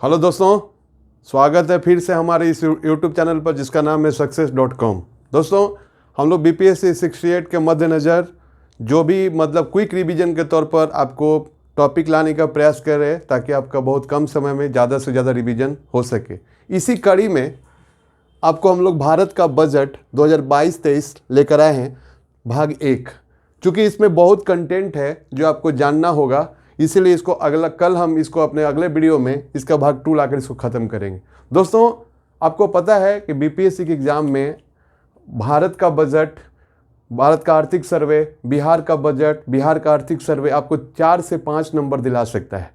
Hello दोस्तों, स्वागत है फिर से हमारे इस यूट्यूब चैनल पर जिसका नाम है success.com। दोस्तों, हम लोग BPSC 68 के मद्देनज़र जो भी मतलब क्विक रिवीजन के तौर पर आपको टॉपिक लाने का प्रयास कर रहे हैं ताकि आपका बहुत कम समय में ज़्यादा से ज़्यादा रिवीजन हो सके। इसी कड़ी में आपको हम लोग भारत का बजट 2022-23 लेकर आए हैं, भाग 1। चूँकि इसमें बहुत कंटेंट है जो आपको जानना होगा, इसीलिए इसको कल हम इसको अपने अगले वीडियो में इसका भाग 2 लाकर इसको ख़त्म करेंगे। दोस्तों, आपको पता है कि BPSC के एग्ज़ाम में भारत का बजट, भारत का आर्थिक सर्वे, बिहार का बजट, बिहार का आर्थिक सर्वे आपको 4 से 5 नंबर दिला सकता है।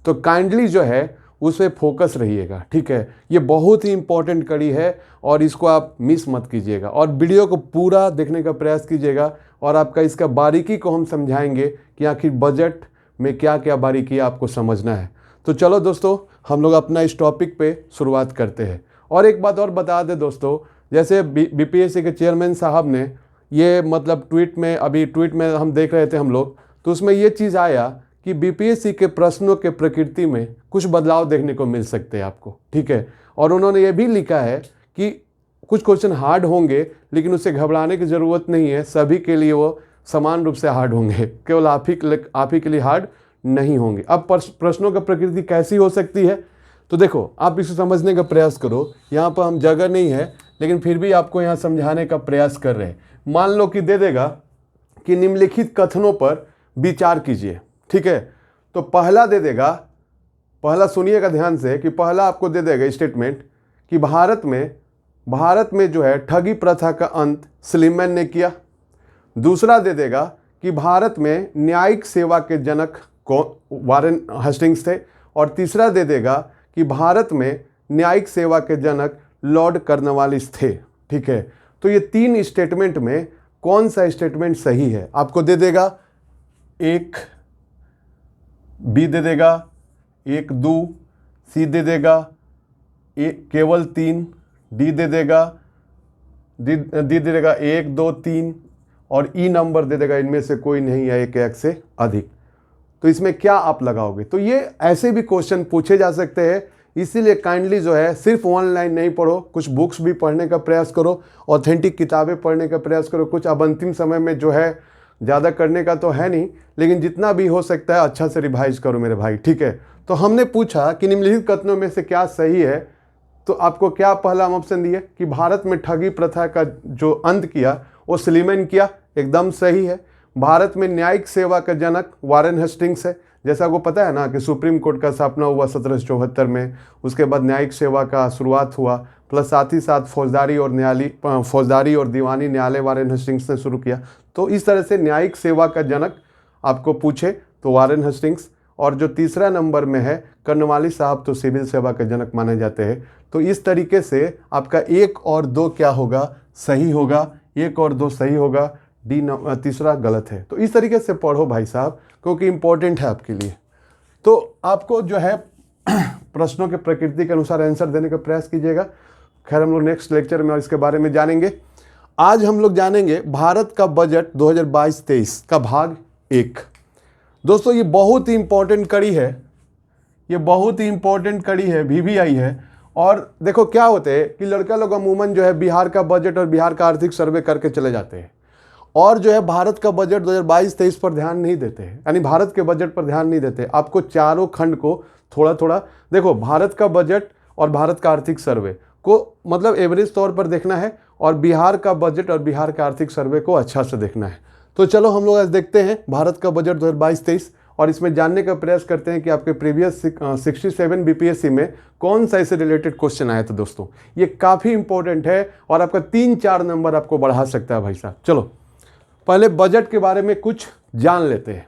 तो काइंडली जो है उस पर फोकस रहिएगा, ठीक है। ये बहुत ही इंपॉर्टेंट कड़ी है और इसको आप मिस मत कीजिएगा और वीडियो को पूरा देखने का प्रयास कीजिएगा और आपका इसका बारीकी को हम समझाएंगे कि आखिर बजट में क्या क्या बारीकी आपको समझना है। तो चलो दोस्तों, हम लोग अपना इस टॉपिक पे शुरुआत करते हैं। और एक बात और बता दें दोस्तों, जैसे BPSC के चेयरमैन साहब ने ये मतलब ट्वीट में हम देख रहे थे हम लोग, तो उसमें ये चीज़ आया कि BPSC के प्रश्नों के प्रकृति में कुछ बदलाव देखने को मिल सकते हैं आपको, ठीक है। और उन्होंने ये भी लिखा है कि कुछ क्वेश्चन हार्ड होंगे, लेकिन उससे घबराने की ज़रूरत नहीं है, सभी के लिए वो समान रूप से हार्ड होंगे, केवल आप ही के लिए हार्ड नहीं होंगे। अब प्रश्नों की प्रकृति कैसी हो सकती है, तो देखो आप इसे समझने का प्रयास करो। यहाँ पर हम जगह नहीं है, लेकिन फिर भी आपको यहाँ समझाने का प्रयास कर रहे हैं। मान लो कि दे देगा कि निम्नलिखित कथनों पर विचार कीजिए, ठीक है। तो पहला दे देगा, पहला सुनिएगा ध्यान से कि पहला आपको दे देगा स्टेटमेंट कि भारत में जो है ठगी प्रथा का अंत स्लीमैन ने किया। दूसरा दे देगा कि भारत में न्यायिक सेवा के जनक वारेन हेस्टिंग्स थे। और तीसरा दे देगा कि भारत में न्यायिक सेवा के जनक लॉर्ड कॉर्नवालिस थे, ठीक है। तो ये 3 स्टेटमेंट में कौन सा स्टेटमेंट सही है आपको दे देगा। 1 बी दे देगा, 1 2 सी दे देगा, केवल 3 डी दे देगा, डी दे देगा 1 2 3 और ई नंबर दे देगा इनमें से कोई नहीं है 1 या 1 से अधिक। तो इसमें क्या आप लगाओगे। तो ये ऐसे भी क्वेश्चन पूछे जा सकते हैं, इसीलिए काइंडली जो है सिर्फ ऑनलाइन नहीं पढ़ो, कुछ बुक्स भी पढ़ने का प्रयास करो, ऑथेंटिक किताबें पढ़ने का प्रयास करो। कुछ अब अंतिम समय में जो है ज़्यादा करने का तो है नहीं, लेकिन जितना भी हो सकता है अच्छा से रिवाइज करो मेरे भाई, ठीक है। तो हमने पूछा कि निम्नलिखित कथनों में से क्या सही है, तो आपको क्या पहला ऑप्शन दिए कि भारत में ठगी प्रथा का जो अंत किया वो स्लीमैन किया, एकदम सही है। भारत में न्यायिक सेवा का जनक वारेन हेस्टिंग्स है। जैसा आपको पता है ना कि सुप्रीम कोर्ट का स्थापना हुआ 1774 में, उसके बाद न्यायिक सेवा का शुरुआत हुआ, प्लस साथ ही साथ फौजदारी और दीवानी न्यायालय वारेन हेस्टिंग्स ने शुरू किया। तो इस तरह से न्यायिक सेवा का जनक आपको पूछे तो वारेन हेस्टिंग्स, और जो तीसरा नंबर में है कॉर्नवालिस साहब, तो सिविल सेवा के जनक माने जाते हैं। तो इस तरीके से आपका 1 और 2 क्या होगा, सही होगा, 1 और 2 सही होगा, डी तीसरा गलत है। तो इस तरीके से पढ़ो भाई साहब, क्योंकि इंपॉर्टेंट है आपके लिए। तो आपको जो है प्रश्नों के प्रकृति के अनुसार आंसर देने का प्रयास कीजिएगा। खैर हम लोग नेक्स्ट लेक्चर में इसके बारे में जानेंगे। आज हम लोग जानेंगे भारत का बजट 2022-23 का भाग 1। दोस्तों, ये बहुत ही इंपॉर्टेंट कड़ी है, ये बहुत ही इंपॉर्टेंट कड़ी है, VVI है। और देखो क्या होते हैं कि लड़का लोग अमूमन जो है बिहार का बजट और बिहार का आर्थिक सर्वे करके चले जाते हैं और जो है भारत का बजट 2022-23 पर ध्यान नहीं देते हैं, यानी भारत के बजट पर ध्यान नहीं देते। आपको चारों खंड को थोड़ा थोड़ा देखो, भारत का बजट और भारत का आर्थिक सर्वे को मतलब एवरेज तौर पर देखना है और बिहार का बजट और बिहार का आर्थिक सर्वे को अच्छा से देखना है। तो चलो हम लोग आज देखते हैं भारत का बजट 2022-23 और इसमें जानने का प्रयास करते हैं कि आपके प्रीवियस 67 BPSC में कौन सा इससे रिलेटेड क्वेश्चन आया था। दोस्तों, ये काफ़ी इंपॉर्टेंट है और आपका 3-4 नंबर आपको बढ़ा सकता है भाई साहब। चलो पहले बजट के बारे में कुछ जान लेते हैं।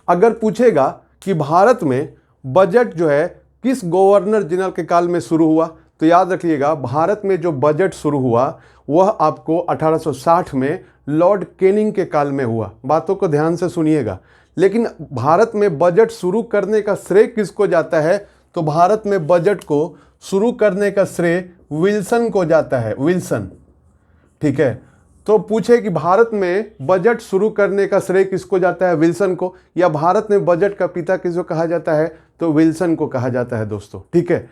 अगर पूछेगा कि भारत में बजट जो है किस गवर्नर जनरल के काल में शुरू हुआ, तो याद रखिएगा भारत में जो बजट शुरू हुआ वह आपको 1860 में लॉर्ड कैनिंग के काल में हुआ। बातों को ध्यान से सुनिएगा। लेकिन भारत में बजट शुरू करने का श्रेय किसको जाता है, तो भारत में बजट को शुरू करने का श्रेय विल्सन को जाता है, विल्सन, ठीक है। तो पूछे कि भारत में बजट शुरू करने का श्रेय किसको जाता है, विल्सन को, या भारत में बजट का पिता किसको कहा जाता है, तो विल्सन को कहा जाता है दोस्तों। ठीक है।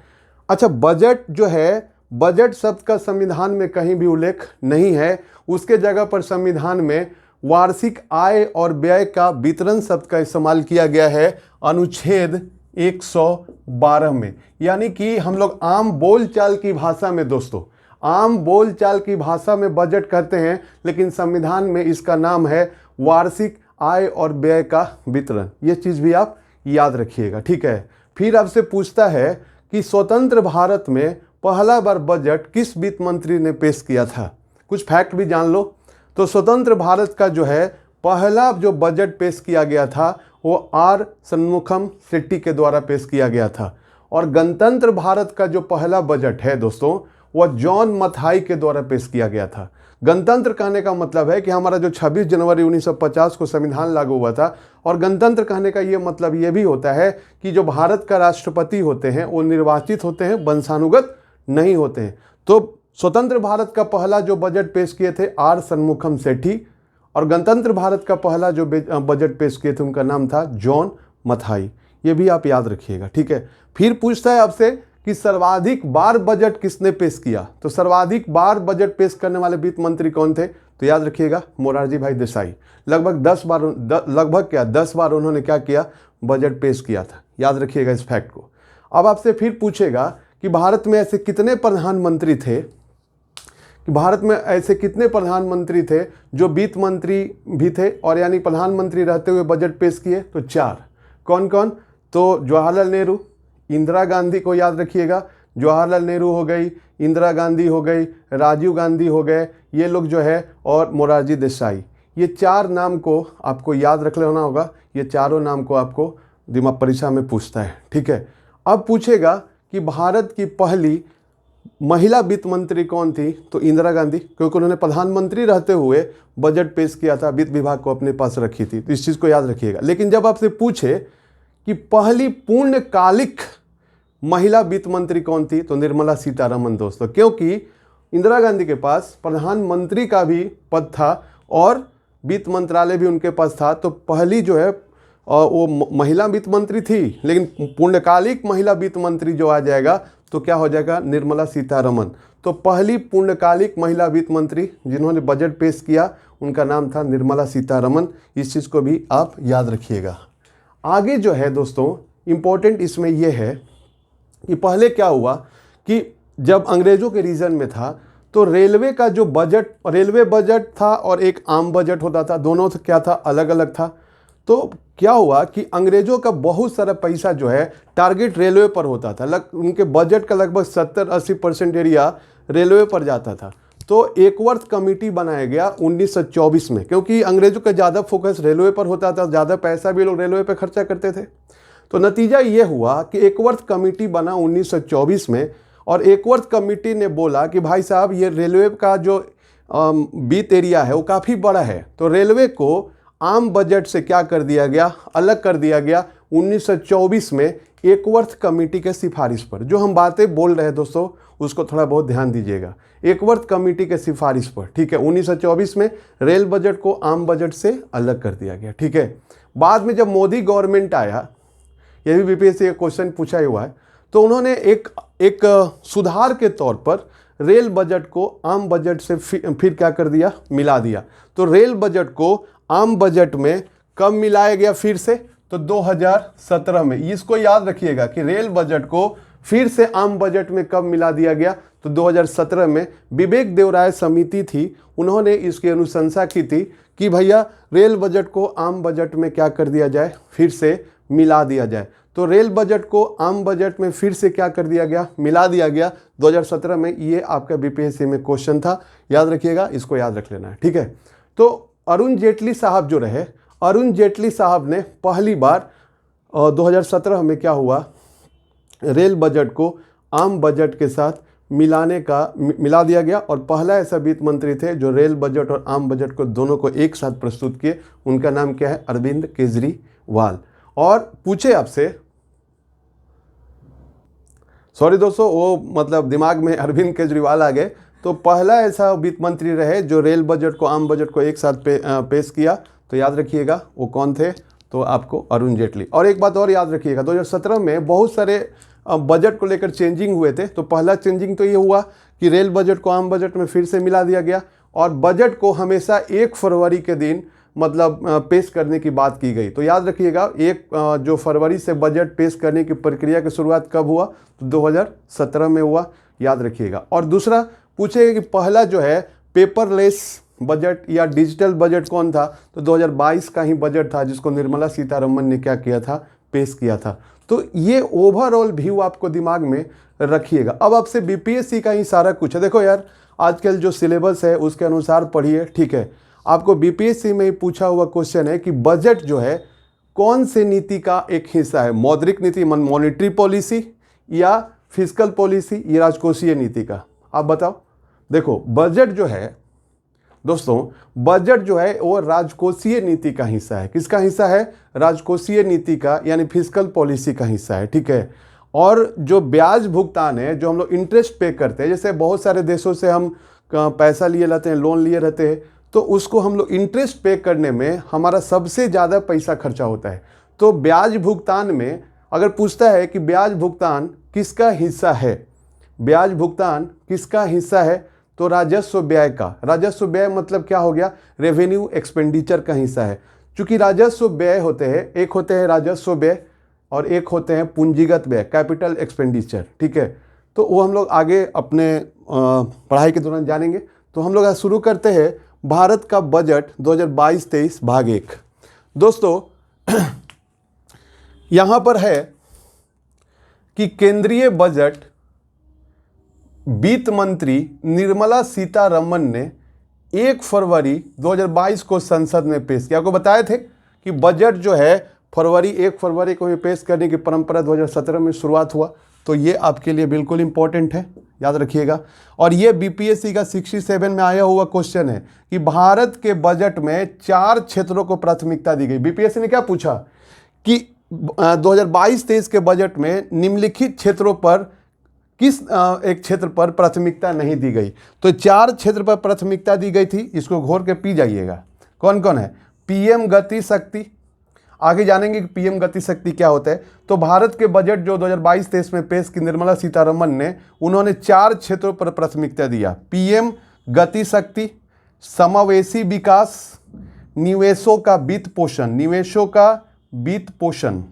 अच्छा, बजट जो है, बजट शब्द का संविधान में कहीं भी उल्लेख नहीं है, उसके जगह पर संविधान में वार्षिक आय और व्यय का वितरण शब्द का इस्तेमाल किया गया है अनुच्छेद 112 में। यानी कि हम लोग आम बोलचाल की भाषा में दोस्तों, आम बोलचाल की भाषा में बजट कहते हैं, लेकिन संविधान में इसका नाम है वार्षिक आय और व्यय का वितरण। ये चीज़ भी आप याद रखिएगा। ठीक है। फिर आपसे पूछता है कि स्वतंत्र भारत में पहला बार बजट किस वित्त मंत्री ने पेश किया था। कुछ फैक्ट भी जान लो। तो स्वतंत्र भारत का जो है पहला जो बजट पेश किया गया था वो आर षणमुखम शेट्टी के द्वारा पेश किया गया था। और गणतंत्र भारत का जो पहला बजट है दोस्तों, वह जॉन मथाई के द्वारा पेश किया गया था। गणतंत्र कहने का मतलब है कि हमारा जो 26 जनवरी 1950 को संविधान लागू हुआ था, और गणतंत्र कहने का ये मतलब ये भी होता है कि जो भारत का राष्ट्रपति होते हैं वो निर्वाचित होते हैं, वंशानुगत नहीं होते हैं। तो स्वतंत्र भारत का पहला जो बजट पेश किए थे आर षणमुखम शेट्टी, और गणतंत्र भारत का पहला जो बजट पेश किए थे उनका नाम था जॉन मथाई। ये भी आप याद रखिएगा। ठीक है। फिर पूछता है आपसे कि सर्वाधिक बार बजट किसने पेश किया। तो सर्वाधिक बार बजट पेश करने वाले वित्त मंत्री कौन थे, तो याद रखिएगा मोरारजी भाई देसाई। लगभग 10 बार उन्होंने क्या किया, बजट पेश किया था। याद रखिएगा इस फैक्ट को। अब आपसे फिर पूछेगा कि भारत में ऐसे कितने प्रधानमंत्री थे, कि भारत में ऐसे कितने प्रधानमंत्री थे जो वित्त मंत्री भी थे और यानी प्रधानमंत्री रहते हुए बजट पेश किए। तो 4। कौन कौन, तो जवाहरलाल नेहरू, इंदिरा गांधी को याद रखिएगा, जवाहरलाल नेहरू हो गई, इंदिरा गांधी हो गई, राजीव गांधी हो गए, ये लोग जो है, और मोरारजी देसाई। ये 4 नाम को आपको याद रख लेना होगा। ये चारों नाम को आपको दिमाग परीक्षा में पूछता है। ठीक है। अब पूछेगा कि भारत की पहली महिला वित्त मंत्री कौन थी, तो इंदिरा गांधी, क्योंकि उन्होंने प्रधानमंत्री रहते हुए बजट पेश किया था, वित्त विभाग को अपने पास रखी थी। तो इस चीज़ को याद रखिएगा। लेकिन जब आपसे पूछे कि पहली पूर्णकालिक महिला वित्त मंत्री कौन थी, तो निर्मला सीतारमण दोस्तों, क्योंकि इंदिरा गांधी के पास प्रधानमंत्री का भी पद था और वित्त मंत्रालय भी उनके पास था। तो पहली जो है वो महिला वित्त मंत्री थी, लेकिन पूर्णकालिक महिला वित्त मंत्री जो आ जाएगा तो क्या हो जाएगा, निर्मला सीतारमण। तो पहली पूर्णकालिक महिला वित्त मंत्री जिन्होंने बजट पेश किया उनका नाम था निर्मला सीतारमण। इस चीज़ को भी आप याद रखिएगा। आगे जो है दोस्तों इम्पोर्टेंट इसमें यह है कि पहले क्या हुआ कि जब अंग्रेज़ों के रीजन में था तो रेलवे का जो बजट, रेलवे बजट था और एक आम बजट होता था, दोनों क्या था, अलग अलग था। तो क्या हुआ कि अंग्रेज़ों का बहुत सारा पैसा जो है टारगेट रेलवे पर होता था। उनके बजट का लगभग 70-80% एरिया रेलवे पर जाता था। तो एकवर्थ कमेटी बनाया गया 1924 में, क्योंकि अंग्रेज़ों का ज़्यादा फोकस रेलवे पर होता था, ज़्यादा पैसा भी लोग रेलवे पर खर्चा करते थे। तो नतीजा ये हुआ कि एकवर्थ कमेटी बना 1924 में, और एकवर्थ कमेटी ने बोला कि भाई साहब ये रेलवे का जो वित्त एरिया है वो काफ़ी बड़ा है, तो रेलवे को आम बजट से क्या कर दिया गया, अलग कर दिया गया 1924 में एकवर्थ कमेटी के सिफारिश पर। जो हम बातें बोल रहे हैं दोस्तों उसको थोड़ा बहुत ध्यान दीजिएगा, एकवर्थ कमेटी के सिफारिश पर। ठीक है। 1924 में रेल बजट को आम बजट से अलग कर दिया गया। ठीक है। बाद में जब मोदी गवर्नमेंट आया, ये भी बीपीएससी का क्वेश्चन पूछा हुआ है, तो उन्होंने एक सुधार के तौर पर रेल बजट को आम बजट से फिर क्या कर दिया, मिला दिया। तो रेल बजट को आम बजट में कब मिलाया गया फिर से, तो 2017 में। इसको याद रखिएगा कि रेल बजट को फिर से आम बजट में कब मिला दिया गया, तो 2017 में। विवेक देवराय समिति थी, उन्होंने इसकी अनुशंसा की थी कि भैया रेल बजट को आम बजट में क्या कर दिया जाए, फिर से मिला दिया जाए। तो रेल बजट को आम बजट में फिर से क्या कर दिया गया, मिला दिया गया 2017 में। ये आपका बीपीएससी में क्वेश्चन था, याद रखिएगा, इसको याद रख लेना है। ठीक है। तो अरुण जेटली साहब जो रहे, अरुण जेटली साहब ने पहली बार 2017 में क्या हुआ, रेल बजट को आम बजट के साथ मिला दिया गया, और पहला ऐसा वित्त मंत्री थे जो रेल बजट और आम बजट को दोनों को एक साथ प्रस्तुत किए। उनका नाम क्या है, अरविंद केजरीवाल। और पूछे आपसे, सॉरी दोस्तों, वो मतलब दिमाग में अरविंद केजरीवाल आ गए, तो पहला ऐसा वित्त मंत्री रहे जो रेल बजट को, आम बजट को एक साथ पेश किया। तो याद रखिएगा वो कौन थे, तो आपको अरुण जेटली। और एक बात और याद रखिएगा, 2017 में बहुत सारे बजट को लेकर चेंजिंग हुए थे। तो पहला चेंजिंग तो ये हुआ कि रेल बजट को आम बजट में फिर से मिला दिया गया, और बजट को हमेशा 1 फरवरी के दिन मतलब पेश करने की बात की गई। तो याद रखिएगा, 1 जो फरवरी से बजट पेश करने की प्रक्रिया की शुरुआत कब हुआ, तो 2017 में हुआ, याद रखिएगा। और दूसरा पूछेगा कि पहला जो है पेपरलेस बजट या डिजिटल बजट कौन था, तो 2022 का ही बजट था जिसको निर्मला सीतारमण ने क्या किया था, पेश किया था। तो ये ओवरऑल व्यू आपको दिमाग में रखिएगा। अब आपसे बीपीएससी का ही सारा कुछ है। देखो यार, आजकल जो सिलेबस है उसके अनुसार पढ़िए, ठीक है। आपको बीपीएससी में ही पूछा हुआ क्वेश्चन है कि बजट जो है कौन से नीति का एक हिस्सा है, मौद्रिक नीति मॉनेटरी पॉलिसी या फिस्कल पॉलिसी या राजकोषीय नीति का, आप बताओ। देखो बजट जो है दोस्तों, बजट जो है वो राजकोषीय नीति का हिस्सा है। किसका हिस्सा है, राजकोषीय नीति का, यानी फिस्कल पॉलिसी का हिस्सा है, ठीक है। और जो ब्याज भुगतान है, जो हम लोग इंटरेस्ट पे करते हैं, जैसे बहुत सारे देशों से हम पैसा लिए रहते हैं, लोन लिए रहते हैं, तो उसको हम लोग इंटरेस्ट पे करने में हमारा सबसे ज़्यादा पैसा खर्चा होता है। तो ब्याज भुगतान में अगर पूछता है कि ब्याज भुगतान किसका हिस्सा है, ब्याज भुगतान किसका हिस्सा है, तो राजस्व व्यय का। राजस्व व्यय मतलब क्या हो गया, रेवेन्यू एक्सपेंडिचर का हिस्सा है। चूंकि राजस्व व्यय होते हैं, एक होते हैं राजस्व व्यय और एक होते हैं पूंजीगत व्यय, कैपिटल एक्सपेंडिचर, ठीक है। तो वो हम लोग आगे अपने पढ़ाई के दौरान जानेंगे। तो हम लोग आज शुरू करते हैं भारत का बजट 2022-23 भाग 1। दोस्तों यहाँ पर है कि केंद्रीय बजट वित्त मंत्री निर्मला सीतारमण ने 1 फरवरी 2022 को संसद में पेश किया। आपको बताए थे कि बजट जो है 1 फरवरी को ही पेश करने की परंपरा 2017 में शुरुआत हुआ। तो ये आपके लिए बिल्कुल इंपॉर्टेंट है, याद रखिएगा। और ये बीपीएससी का 67 में आया हुआ क्वेश्चन है कि भारत के बजट में 4 क्षेत्रों को प्राथमिकता दी गई। बीपीएससी ने क्या पूछा कि 2022-23 के बजट में निम्नलिखित क्षेत्रों पर किस एक क्षेत्र पर प्राथमिकता नहीं दी गई। तो 4 क्षेत्र पर प्राथमिकता दी गई थी, इसको घोर के पी जाइएगा। कौन कौन है, पीएम गति शक्ति, आगे जानेंगे कि पीएम गति शक्ति क्या होता है। तो भारत के बजट जो 2022-23 में पेश की निर्मला सीतारमण ने, उन्होंने 4 क्षेत्रों पर प्राथमिकता दिया। पीएम गति शक्ति, समावेशी विकास, निवेशों का वित्त पोषण, निवेशों का वित्त पोषण,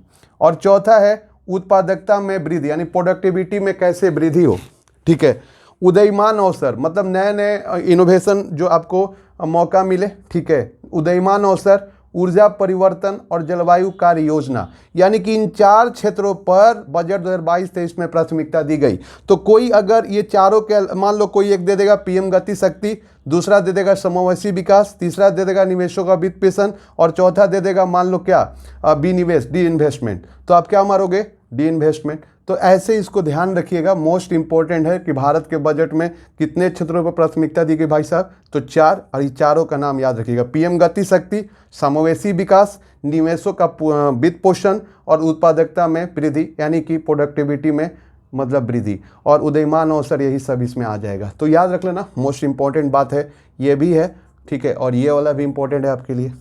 और चौथा है उत्पादकता में वृद्धि, यानी प्रोडक्टिविटी में कैसे वृद्धि हो, ठीक है। उदयमान अवसर मतलब नए नए इनोवेशन जो आपको मौका मिले, ठीक है। उदयमान अवसर, ऊर्जा परिवर्तन और जलवायु कार्य योजना, यानी कि इन 4 क्षेत्रों पर बजट 2022-23 में प्राथमिकता दी गई। तो कोई अगर ये चारों के, मान लो कोई एक दे देगा पीएम गति शक्ति, दूसरा दे देगा समावेशी विकास, तीसरा दे देगा निवेशों का वित्त पोषण, और चौथा दे देगा मान लो क्या, विनिवेश, डी इन्वेस्टमेंट। तो आप क्या मारोगे, डी इन्वेस्टमेंट। तो ऐसे इसको ध्यान रखिएगा, मोस्ट इंपॉर्टेंट है कि भारत के बजट में कितने क्षेत्रों पर प्राथमिकता दी गई भाई साहब, तो 4, और ये चारों का नाम याद रखिएगा। पीएम गति शक्ति, समावेशी विकास, निवेशों का वित्त पोषण और उत्पादकता में वृद्धि, यानी कि प्रोडक्टिविटी में मतलब वृद्धि, और उदयमान अवसर, यही सब इसमें आ जाएगा। तो याद रख लेना, मोस्ट इंपॉर्टेंट बात है, ये भी है, ठीक है। और ये वाला भी इंपॉर्टेंट है आपके लिए।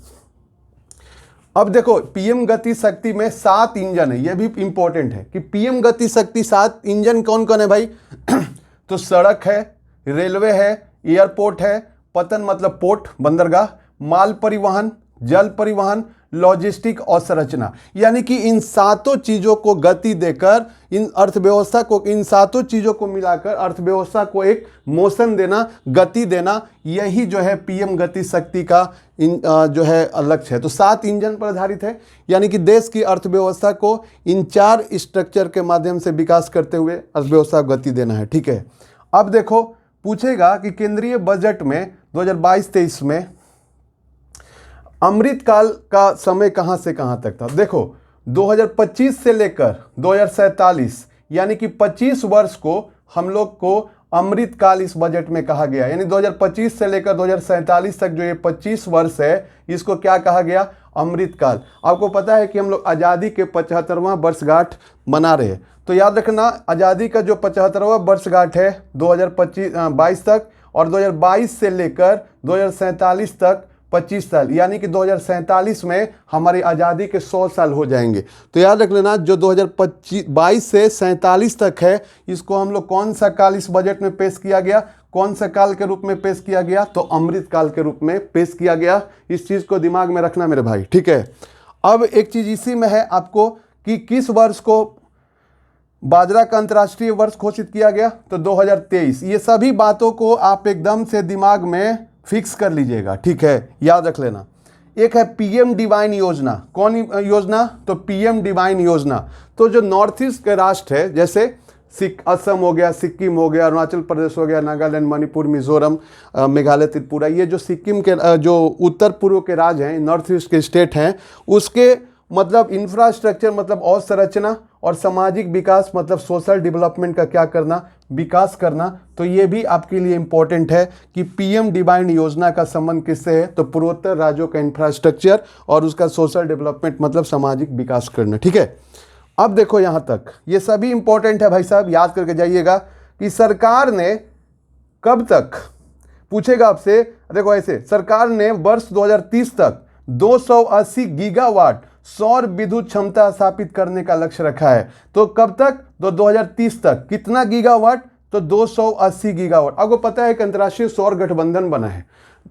अब देखो पीएम गति शक्ति में 7 इंजन है, ये भी इंपॉर्टेंट है कि पीएम गति शक्ति 7 इंजन कौन कौन है भाई तो सड़क है, रेलवे है, एयरपोर्ट है, पतन मतलब पोर्ट, बंदरगाह, माल परिवहन, जल परिवहन, लॉजिस्टिक और संरचना, यानी कि इन 7 चीजों को गति देकर इन अर्थव्यवस्था को, इन 7 चीजों को मिलाकर अर्थव्यवस्था को एक मोशन देना, गति देना, यही जो है पीएम गति शक्ति का जो है लक्ष्य है। तो 7 इंजन पर आधारित है, यानी कि देश की अर्थव्यवस्था को इन 4 स्ट्रक्चर के माध्यम से विकास करते हुए अर्थव्यवस्था को गति देना है, ठीक है। अब देखो पूछेगा कि केंद्रीय बजट में 2022-23 में अमृतकाल का समय कहां से कहां तक था। देखो 2025 से लेकर 2047 यानी कि 25 वर्ष को हम लोग को अमृतकाल इस बजट में कहा गया, यानी 2025 से लेकर 2047 तक जो ये 25 वर्ष है, इसको क्या कहा गया, अमृतकाल। आपको पता है कि हम लोग आज़ादी के 75वां वर्षगांठ मना रहे हैं, तो याद रखना आज़ादी का जो 75वां वर्षगांठ है 2022 तक, और 2022 से लेकर 2047 तक 25 साल, यानी कि 2047 में हमारी आज़ादी के 100 साल हो जाएंगे। तो याद रख लेना जो 2022 से 47 तक है, इसको हम लोग कौन सा काल इस बजट में पेश किया गया, कौन सा काल के रूप में पेश किया गया, तो अमृत काल के रूप में पेश किया गया। इस चीज़ को दिमाग में रखना मेरे भाई, ठीक है। अब एक चीज़ इसी में है आपको कि किस वर्ष को बाजरा का अंतर्राष्ट्रीय वर्ष घोषित किया गया, तो 2023। ये सभी बातों को आप एकदम से दिमाग में फिक्स कर लीजिएगा, ठीक है, याद रख लेना। एक है पीएम डिवाइन योजना। कौन योजना, तो पीएम डिवाइन योजना। तो जो नॉर्थ ईस्ट के राष्ट्र है, जैसे असम हो गया, सिक्किम हो गया, अरुणाचल प्रदेश हो गया, नागालैंड, मणिपुर, मिजोरम, मेघालय, त्रिपुरा, ये जो सिक्किम के जो उत्तर पूर्व के राज्य हैं, नॉर्थ ईस्ट के स्टेट हैं, उसके मतलब इंफ्रास्ट्रक्चर मतलब अवसंरचना और सामाजिक विकास मतलब सोशल डेवलपमेंट का क्या करना, विकास करना। तो ये भी आपके लिए इम्पोर्टेंट है कि पीएम डिवाइन योजना का संबंध किससे है, तो पूर्वोत्तर राज्यों का इंफ्रास्ट्रक्चर और उसका सोशल डेवलपमेंट मतलब सामाजिक विकास करना, ठीक है। अब देखो यहाँ तक ये सभी इंपॉर्टेंट है भाई साहब, याद करके जाइएगा कि सरकार ने कब तक, पूछेगा आपसे, देखो ऐसे सरकार ने वर्ष 2030 तक 280 गीगावाट सौर विद्युत क्षमता स्थापित करने का लक्ष्य रखा है। तो कब तक, तो 2030 तक। कितना गीगावाट, तो 280 गीगावाट। आपको पता है कि अंतर्राष्ट्रीय सौर गठबंधन बना है,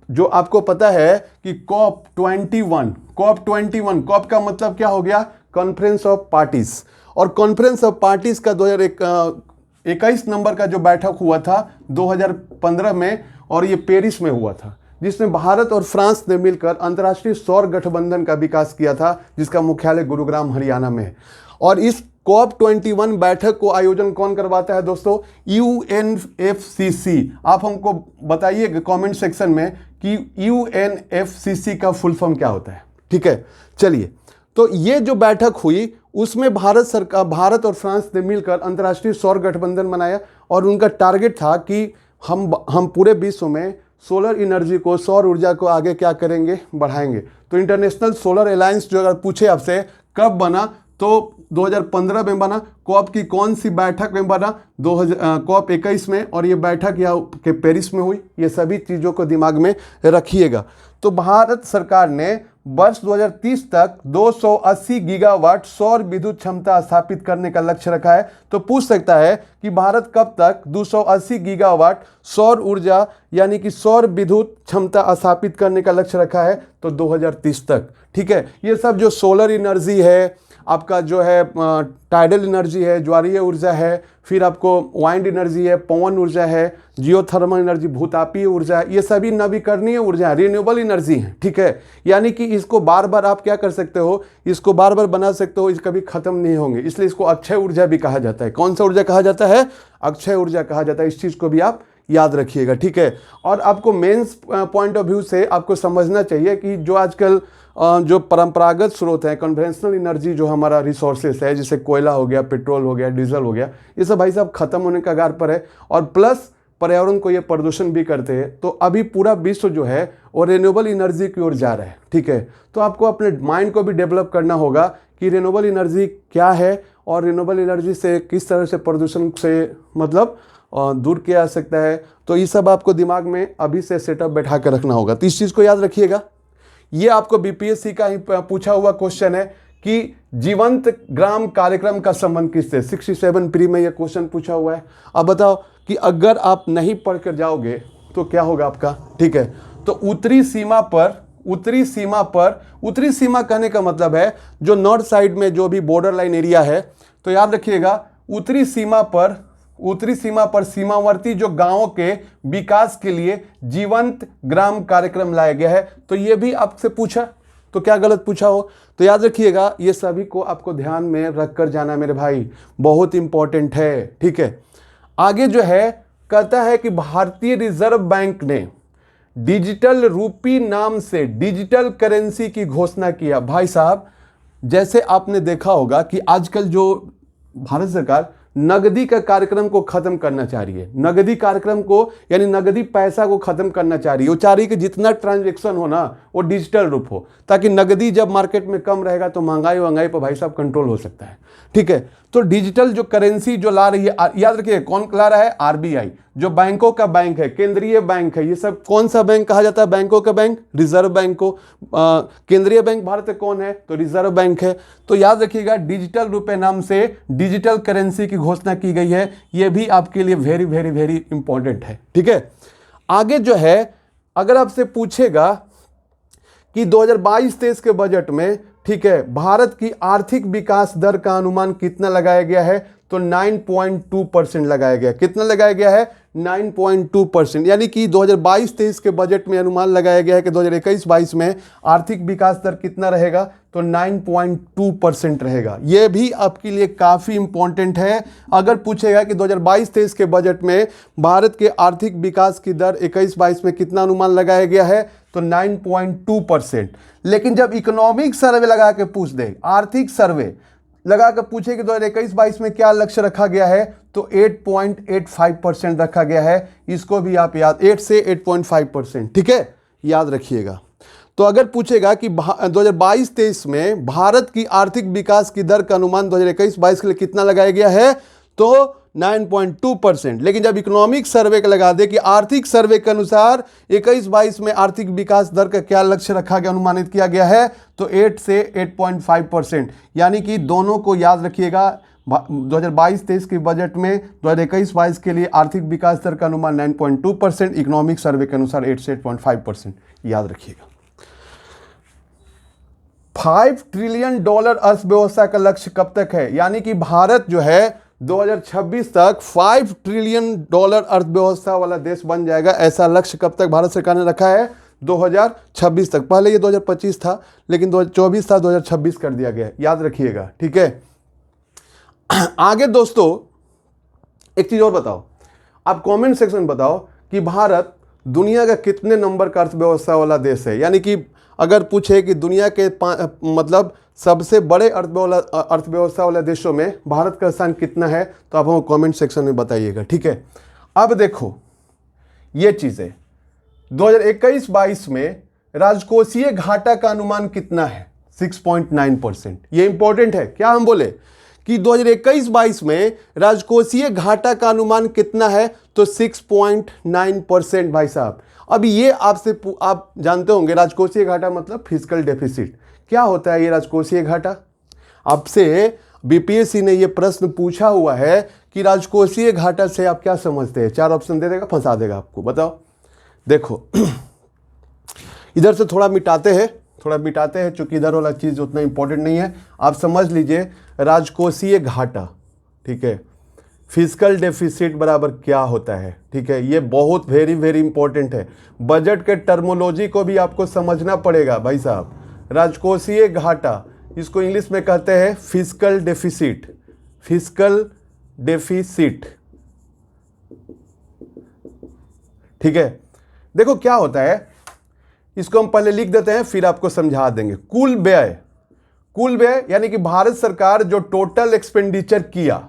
जो आपको पता है कि COP21 COP का मतलब क्या हो गया, कॉन्फ्रेंस ऑफ पार्टीज। और कॉन्फ्रेंस ऑफ पार्टीज का 2021 नंबर का जो बैठक हुआ था 2015 में, और ये पेरिस में हुआ था, जिसमें भारत और फ्रांस ने मिलकर अंतर्राष्ट्रीय सौर गठबंधन का विकास किया था, जिसका मुख्यालय गुरुग्राम हरियाणा में है। और इस COP21 बैठक को आयोजन कौन करवाता है दोस्तों, UNFCCC। आप हमको बताइए कमेंट सेक्शन में कि UNFCCC का फुल फॉर्म क्या होता है, ठीक है। चलिए, तो ये जो बैठक हुई उसमें भारत और फ्रांस ने मिलकर अंतर्राष्ट्रीय सौर गठबंधन बनाया, और उनका टारगेट था कि हम पूरे विश्व में सोलर एनर्जी को, सौर ऊर्जा को आगे क्या करेंगे, बढ़ाएंगे। तो इंटरनेशनल सोलर अलायंस जो अगर पूछे आपसे कब बना, तो 2015 में बना। COP की कौन सी बैठक में बना, COP21 में, और ये बैठक यहाँ के पेरिस में हुई। ये सभी चीज़ों को दिमाग में रखिएगा। तो भारत सरकार ने वर्ष 2030 तक 280 गीगावाट सौर विद्युत क्षमता स्थापित करने का लक्ष्य रखा है। तो पूछ सकता है कि भारत कब तक 280 गीगावाट सौर ऊर्जा यानी कि सौर विद्युत क्षमता स्थापित करने का लक्ष्य रखा है, तो 2030 तक, ठीक है। ये सब जो सोलर एनर्जी है, आपका जो है टाइडल एनर्जी है, ज्वारीय ऊर्जा है, फिर आपको वाइंड एनर्जी है, पवन ऊर्जा है, जियोथर्मल एनर्जी, भूतापीय ऊर्जा है, ये सभी नवीकरणीय ऊर्जा है, रिन्यूएबल एनर्जी है, ठीक है। यानी कि इसको बार बार आप क्या कर सकते हो, इसको बार बार बना सकते हो, इसका कभी खत्म नहीं होंगे, इसलिए इसको अक्षय ऊर्जा भी कहा जाता है। कौन सा ऊर्जा कहा जाता है, अक्षय ऊर्जा कहा जाता है। इस चीज़ को भी आप याद रखिएगा, ठीक है। और आपको मेंस पॉइंट ऑफ व्यू से आपको समझना चाहिए कि जो आजकल जो परंपरागत स्रोत हैं, कन्वेंशनल एनर्जी जो हमारा रिसोर्सेस है, जैसे कोयला हो गया, पेट्रोल हो गया, डीजल हो गया, ये सब भाई साहब खत्म होने का कगार पर है, और प्लस पर्यावरण को ये प्रदूषण भी करते हैं। तो अभी पूरा विश्व जो है वो रिन्यूएबल एनर्जी की ओर जा रहा है, ठीक है। तो आपको अपने माइंड को भी डेवलप करना होगा कि रिन्यूएबल एनर्जी क्या है, और रिन्यूएबल एनर्जी से किस तरह से प्रदूषण से मतलब दूर किया जा सकता है। तो ये सब आपको दिमाग में अभी से सेटअप बैठा कर रखना होगा। तो इस चीज़ को याद रखिएगा। ये आपको बीपीएससी का ही पूछा हुआ क्वेश्चन है कि जीवंत ग्राम कार्यक्रम का संबंध किससे, 67 प्री में ये क्वेश्चन पूछा हुआ है। अब बताओ कि अगर आप नहीं पढ़ कर जाओगे तो क्या होगा आपका, ठीक है। तो उत्तरी सीमा कहने का मतलब है जो नॉर्थ साइड में जो भी बॉर्डर लाइन एरिया है। तो याद रखिएगा उत्तरी सीमा पर सीमावर्ती जो गांवों के विकास के लिए जीवंत ग्राम कार्यक्रम लाया गया है। तो ये भी आपसे पूछा, तो क्या गलत पूछा हो, तो याद रखिएगा ये सभी को आपको ध्यान में रखकर जाना मेरे भाई, बहुत इंपॉर्टेंट है, ठीक है। आगे जो है कहता है कि भारतीय रिजर्व बैंक ने डिजिटल रूपी नाम से डिजिटल करेंसी की घोषणा किया। भाई साहब, जैसे आपने देखा होगा कि आजकल जो भारत सरकार नगदी का कार्यक्रम को खत्म करना चाह रही है। नगदी कार्यक्रम को यानी नगदी पैसा को खत्म करना चाह रही है। वो चाह रही है कि जितना ट्रांजैक्शन हो ना वो डिजिटल रूप हो, ताकि नगदी जब मार्केट में कम रहेगा तो महंगाई पर भाई साहब कंट्रोल हो सकता है। ठीक है, तो डिजिटल जो करेंसी जो ला रही है, याद रखिए कौन ला रहा है? आरबीआई, जो बैंकों का बैंक है, केंद्रीय बैंक है। ये सब कौन सा बैंक कहा जाता है? बैंकों का बैंक, रिजर्व बैंक को। केंद्रीय बैंक भारत में कौन है? तो रिजर्व बैंक है। तो याद रखिएगा डिजिटल रुपए नाम से डिजिटल करेंसी की घोषणा की गई है। ये भी आपके लिए वेरी वेरी वेरी इंपॉर्टेंट है। ठीक है, आगे जो है अगर आपसे पूछेगा कि 2022-23 के बजट में, ठीक है, भारत की आर्थिक विकास दर का अनुमान कितना लगाया गया है? तो 9.2% लगाया गया। कितना लगाया गया है? 9.2%। यानी कि 2022-23 के बजट में अनुमान लगाया गया है कि 2021-22 में आर्थिक विकास दर कितना रहेगा? तो 9.2% रहेगा। यह भी आपके लिए काफ़ी इंपॉर्टेंट है। अगर पूछेगा कि 2022-23 के बजट में भारत के आर्थिक विकास की दर 21-22 में कितना अनुमान लगाया गया है? तो 9.2%। लेकिन जब इकोनॉमिक सर्वे लगा के पूछ दे, आर्थिक सर्वे लगा कर पूछे कि 2021-22 में क्या लक्ष्य रखा गया है? तो 8.85% रखा गया है। इसको भी आप याद, 8 से 8.5%, ठीक है, याद रखिएगा। तो अगर पूछेगा कि 2022-23 में भारत की आर्थिक विकास की दर का अनुमान 2021-22 के लिए कितना लगाया गया है? तो 9.2%। लेकिन जब इकोनॉमिक सर्वे का लगा दे कि आर्थिक सर्वे के अनुसार 21-22 में आर्थिक विकास दर का क्या लक्ष्य रखा गया, अनुमानित किया गया है, तो 8 से 8.5%। यानी कि दोनों को याद रखिएगा। 2022-23 के बजट में 2021-22 के लिए आर्थिक विकास दर का अनुमान 9.2%, इकोनॉमिक सर्वे के अनुसार 8 से 8.5%, याद रखिएगा। $5 ट्रिलियन अर्थव्यवस्था का लक्ष्य कब तक है? यानी कि भारत जो है 2026 तक $5 ट्रिलियन अर्थव्यवस्था वाला देश बन जाएगा। ऐसा लक्ष्य कब तक भारत सरकार ने रखा है? 2026 तक। पहले ये 2025 था, लेकिन 2024 था, 2026 कर दिया गया, याद रखिएगा। ठीक है, आगे दोस्तों एक चीज और बताओ, आप कमेंट सेक्शन में बताओ कि भारत दुनिया का कितने नंबर का अर्थव्यवस्था वाला देश है। यानी कि अगर पूछे कि दुनिया के मतलब सबसे बड़े अर्थव्यवस्था वाले देशों में भारत का स्थान कितना है, तो आप हमको कमेंट सेक्शन में बताइएगा। ठीक है, अब देखो ये चीज़ें 2021-22 में राजकोषीय घाटा का अनुमान कितना है? 6.9%। ये इंपॉर्टेंट है। क्या हम बोले कि 2021-22 में राजकोषीय घाटा का अनुमान कितना है? तो 6.9% भाई साहब। अब ये आपसे आप जानते होंगे राजकोषीय घाटा मतलब फिस्कल डेफिसिट। क्या होता है ये राजकोषीय घाटा? आपसे बीपीएससी ने ये प्रश्न पूछा हुआ है कि राजकोषीय घाटा से आप क्या समझते हैं? 4 ऑप्शन दे देगा, फंसा देगा आपको। बताओ, देखो इधर से थोड़ा मिटाते हैं चूंकि इधर वाला चीज़ उतना इंपॉर्टेंट नहीं है। आप समझ लीजिए राजकोषीय घाटा, ठीक है, फिस्कल डेफिसिट बराबर क्या होता है। ठीक है, ये बहुत वेरी वेरी इंपॉर्टेंट है। बजट के टर्मोलॉजी को भी आपको समझना पड़ेगा भाई साहब। राजकोषीय घाटा, इसको इंग्लिश में कहते हैं फिस्कल डेफिसिट। फिस्कल डेफिसिट, ठीक है। देखो क्या होता है, इसको हम पहले लिख देते हैं, फिर आपको समझा देंगे। कुल व्यय यानी कि भारत सरकार जो टोटल एक्सपेंडिचर किया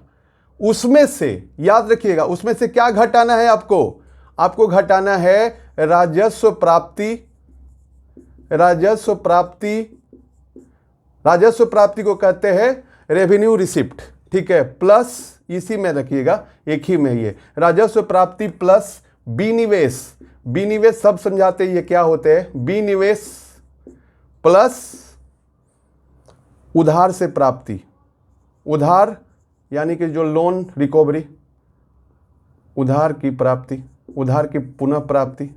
उसमें से, याद रखिएगा, उसमें से क्या घटाना है आपको घटाना है राजस्व प्राप्ति को कहते हैं रेवेन्यू रिसिप्ट। ठीक है, प्लस इसी में रखिएगा, एक ही में ये राजस्व प्राप्ति प्लस विनिवेश सब समझाते ये क्या होते हैं। विनिवेश प्लस उधार से प्राप्ति, उधार यानी कि जो लोन रिकवरी, उधार की प्राप्ति, उधार की पुनः प्राप्ति।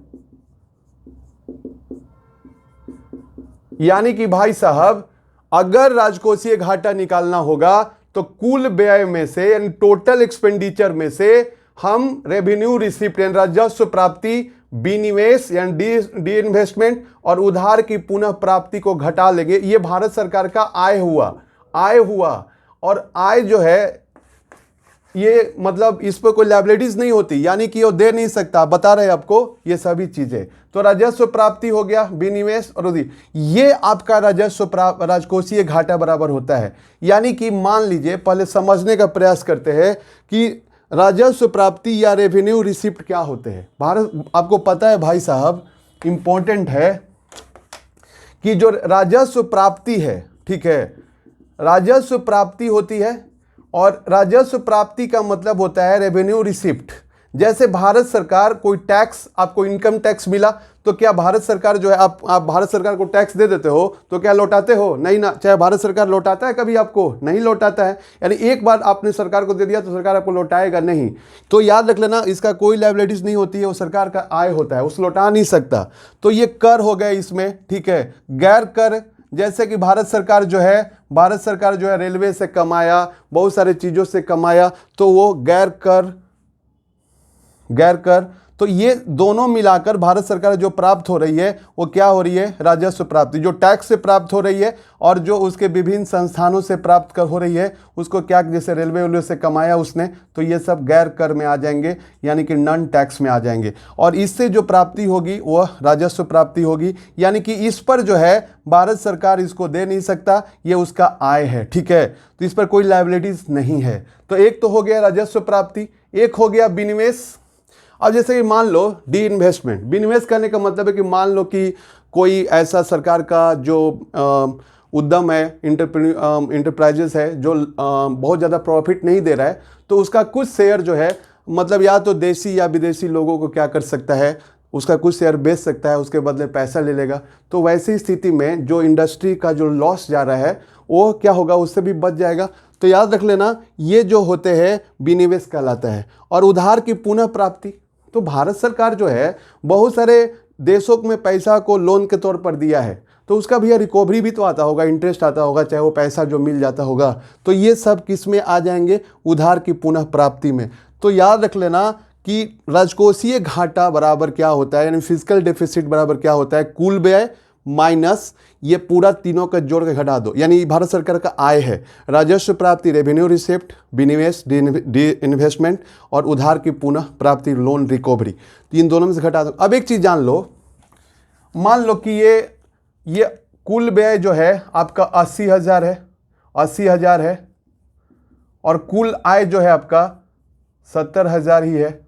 यानी कि भाई साहब अगर राजकोषीय घाटा निकालना होगा तो कुल व्यय में से यानी टोटल एक्सपेंडिचर में से हम रेवेन्यू रिसिप्ट यानी राजस्व प्राप्ति, विनिवेश यानी डी इन्वेस्टमेंट और उधार की पुनः प्राप्ति को घटा लेंगे। ये भारत सरकार का आय हुआ और आय जो है ये मतलब इस पर कोई लायबिलिटीज नहीं होती, यानी कि वो दे नहीं सकता, बता रहे आपको ये सभी चीजें। तो राजस्व प्राप्ति हो गया, विनिवेश और ये आपका राजस्व प्राप्त राजकोषीय घाटा बराबर होता है। यानी कि मान लीजिए, पहले समझने का प्रयास करते हैं कि राजस्व प्राप्ति या रेवेन्यू रिसिप्ट क्या होते हैं। भारत, आपको पता है भाई साहब, इंपॉर्टेंट है कि जो राजस्व प्राप्ति है, ठीक है, राजस्व प्राप्ति होती है और राजस्व प्राप्ति का मतलब होता है रेवेन्यू रिसिप्ट। जैसे भारत सरकार कोई टैक्स, आपको इनकम टैक्स मिला तो क्या भारत सरकार जो है, आप भारत सरकार को टैक्स दे देते हो तो क्या लौटाते हो? नहीं ना। चाहे भारत सरकार लौटाता है कभी? आपको नहीं लौटाता है। यानी एक बार आपने सरकार को दे दिया तो सरकार आपको लौटाएगा नहीं। तो याद रख लेना, इसका कोई लायबिलिटीज नहीं होती है, वो सरकार का आय होता है, उस लौटा नहीं सकता। तो ये कर हो गया इसमें, ठीक है। गैर कर, जैसे कि भारत सरकार जो है रेलवे से कमाया, बहुत सारे चीज़ों से कमाया, तो वो गैर कर। तो ये दोनों मिलाकर भारत सरकार जो प्राप्त हो रही है वो क्या हो रही है? राजस्व प्राप्ति। जो टैक्स से प्राप्त हो रही है और जो उसके विभिन्न संस्थानों से प्राप्त कर हो रही है उसको क्या, जैसे रेलवे से कमाया उसने, तो ये सब गैर कर में आ जाएंगे, यानी कि नॉन टैक्स में आ जाएंगे। और इससे जो प्राप्ति होगी वह राजस्व प्राप्ति होगी। यानी कि इस पर जो है भारत सरकार इसको दे नहीं सकता, ये उसका आय है, ठीक है। तो इस पर कोई लायबिलिटीज नहीं है। तो एक तो हो गया राजस्व प्राप्ति, एक हो गया विनिवेश। अब जैसे कि मान लो डी इन्वेस्टमेंट, विनिवेश करने का मतलब है कि मान लो कि कोई ऐसा सरकार का जो उद्यम है, इंटरप्राइजेस है, जो बहुत ज़्यादा प्रॉफिट नहीं दे रहा है, तो उसका कुछ शेयर जो है, मतलब या तो देसी या विदेशी लोगों को क्या कर सकता है, उसका कुछ शेयर बेच सकता है, उसके बदले पैसा ले लेगा। तो वैसी स्थिति में जो इंडस्ट्री का जो लॉस जा रहा है वो क्या होगा, उससे भी बच जाएगा। तो याद रख लेना, ये जो होते हैं विनिवेश कहलाता है। और उधार की पुनः प्राप्ति, तो भारत सरकार जो है बहुत सारे देशों में पैसा को लोन के तौर पर दिया है, तो उसका भैया रिकवरी भी तो आता होगा, इंटरेस्ट आता होगा, चाहे वो पैसा जो मिल जाता होगा। तो ये सब किस में आ जाएंगे? उधार की पुनः प्राप्ति में। तो याद रख लेना कि राजकोषीय घाटा बराबर क्या होता है, यानी फिजिकल डेफिसिट बराबर क्या होता है? कुल व्यय माइनस ये पूरा तीनों का जोड़ के घटा दो, यानी भारत सरकार का आय है। राजस्व प्राप्ति रेवेन्यू रिसिप्ट, विनिवेश डी इन्वेस्टमेंट और उधार की पुनः प्राप्ति लोन रिकवरी, तो इन दोनों में से घटा दो। अब एक चीज़ जान लो, मान लो कि ये कुल व्यय जो है आपका 80,000 है, 80,000 है, और कुल आय जो है आपका 70,000 ही है।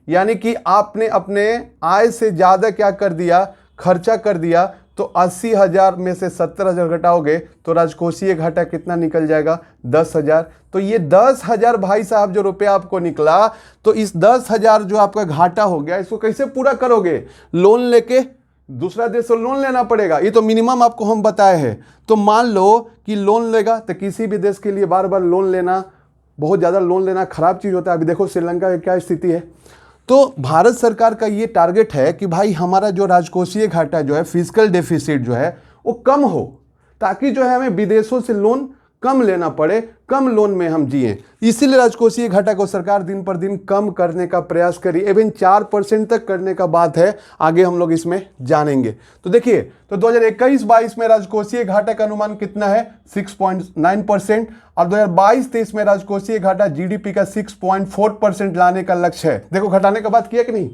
यानी कि आपने अपने आय से ज़्यादा क्या कर दिया? खर्चा कर दिया। तो 80,000 में से 70,000 घटाओगे तो राजकोषीय घाटा कितना निकल जाएगा? 10,000। तो ये 10,000 भाई साहब जो रुपया आपको निकला, तो इस 10,000 जो आपका घाटा हो गया, इसको कैसे पूरा करोगे? लोन लेके, दूसरा देश से लोन लेना पड़ेगा। ये तो मिनिमम आपको हम बताए हैं। तो मान लो कि लोन लेगा, तो किसी भी देश के लिए बार बार लोन लेना, बहुत ज़्यादा लोन लेना खराब चीज़ होता है। अभी देखो श्रीलंका की क्या स्थिति है। तो भारत सरकार का ये टारगेट है कि भाई हमारा जो राजकोषीय घाटा जो है, फिजिकल डेफिसिट जो है, वो कम हो, ताकि जो है हमें विदेशों से लोन कम लेना पड़े, कम लोन में हम जिए। इसीलिए राजकोषीय घाटा को सरकार दिन पर दिन कम करने का प्रयास करी। इवन 4% तक करने का बात है, आगे हम लोग इसमें जानेंगे। तो देखिए, तो 2021-22 में राजकोषीय घाटा का अनुमान कितना है? 6.9%। और 2022-23 में राजकोषीय घाटा जीडीपी का 6.4% लाने का लक्ष्य है। देखो घटाने का बात किया कि नहीं?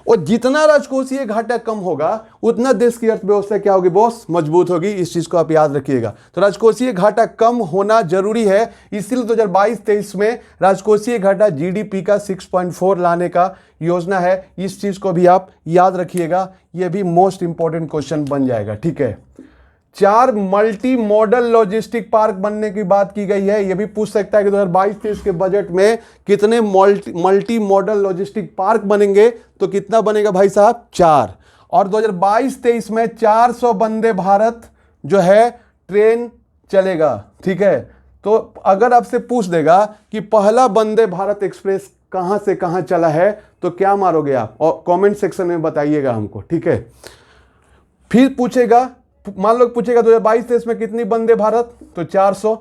और जितना राजकोषीय घाटा कम होगा उतना देश की अर्थव्यवस्था क्या होगी बॉस? मजबूत होगी। इस चीज को आप याद रखिएगा। तो राजकोषीय घाटा कम होना जरूरी है, इसीलिए 2022-23 में राजकोषीय घाटा जीडीपी का 6.4 लाने का योजना है। इस चीज को भी आप याद रखिएगा, यह भी मोस्ट इंपॉर्टेंट क्वेश्चन बन जाएगा, ठीक है। 4 मल्टी मॉडल लॉजिस्टिक पार्क बनने की बात की गई है। यह भी पूछ सकता है कि 2022-23 के बजट में कितने मल्टी मॉडल लॉजिस्टिक पार्क बनेंगे? तो कितना बनेगा भाई साहब? 4। और 2022-23 में 400 वंदे भारत जो है ट्रेन चलेगा, ठीक है। तो अगर आपसे पूछ देगा कि पहला वंदे भारत एक्सप्रेस कहां से कहां चला है, तो क्या मारोगे आप? और कमेंट सेक्शन में बताइएगा हमको, ठीक है। फिर पूछेगा, मान लो पूछेगा 2022-23 में कितनी वंदे भारत? तो 400।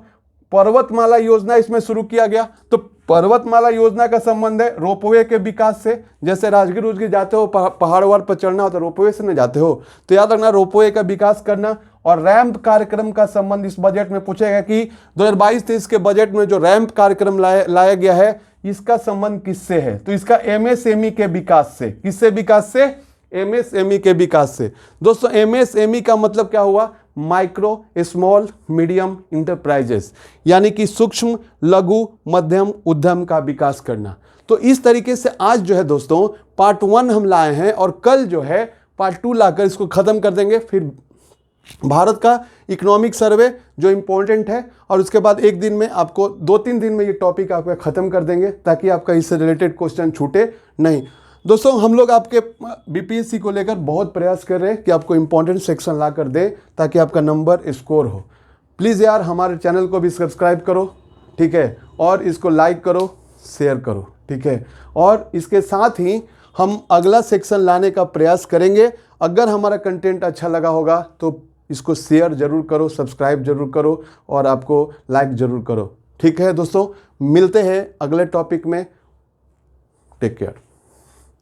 पर्वतमाला योजना इसमें शुरू किया गया। तो पर्वतमाला योजना का संबंध है रोपवे के विकास से। जैसे राजगीर जाते हो, पहाड़ वहाड़ पर चढ़ना हो तो रोपवे से न जाते हो। तो याद रखना, रोपवे का विकास करना। और रैंप कार्यक्रम का संबंध इस बजट में पूछेगा कि 2022-23 के बजट में जो रैंप कार्यक्रम लाया गया है इसका संबंध किससे है? तो इसका एमएसएमई के विकास से। किससे विकास से? एमएसएमई के विकास से। दोस्तों एमएसएमई का मतलब क्या हुआ? माइक्रो स्मॉल मीडियम इंटरप्राइजेस, यानी कि सूक्ष्म लघु मध्यम उद्यम का विकास करना। तो इस तरीके से आज जो है दोस्तों पार्ट 1 हम लाए हैं और कल जो है पार्ट 2 लाकर इसको खत्म कर देंगे। फिर भारत का इकोनॉमिक सर्वे जो इम्पोर्टेंट है, और उसके बाद एक दिन में आपको 2-3 दिन में ये टॉपिक आपका ख़त्म कर देंगे ताकि आपका इससे रिलेटेड क्वेश्चन छूटे नहीं। दोस्तों हम लोग आपके बीपीएससी को लेकर बहुत प्रयास कर रहे हैं कि आपको इम्पोर्टेंट सेक्शन ला कर दे ताकि आपका नंबर स्कोर हो। प्लीज़ यार हमारे चैनल को भी सब्सक्राइब करो, ठीक है, और इसको लाइक करो, शेयर करो, ठीक है। और इसके साथ ही हम अगला सेक्शन लाने का प्रयास करेंगे। अगर हमारा कंटेंट अच्छा लगा होगा तो इसको शेयर जरूर करो, सब्सक्राइब जरूर करो और आपको लाइक जरूर करो, ठीक है दोस्तों। मिलते हैं अगले टॉपिक में। Take care.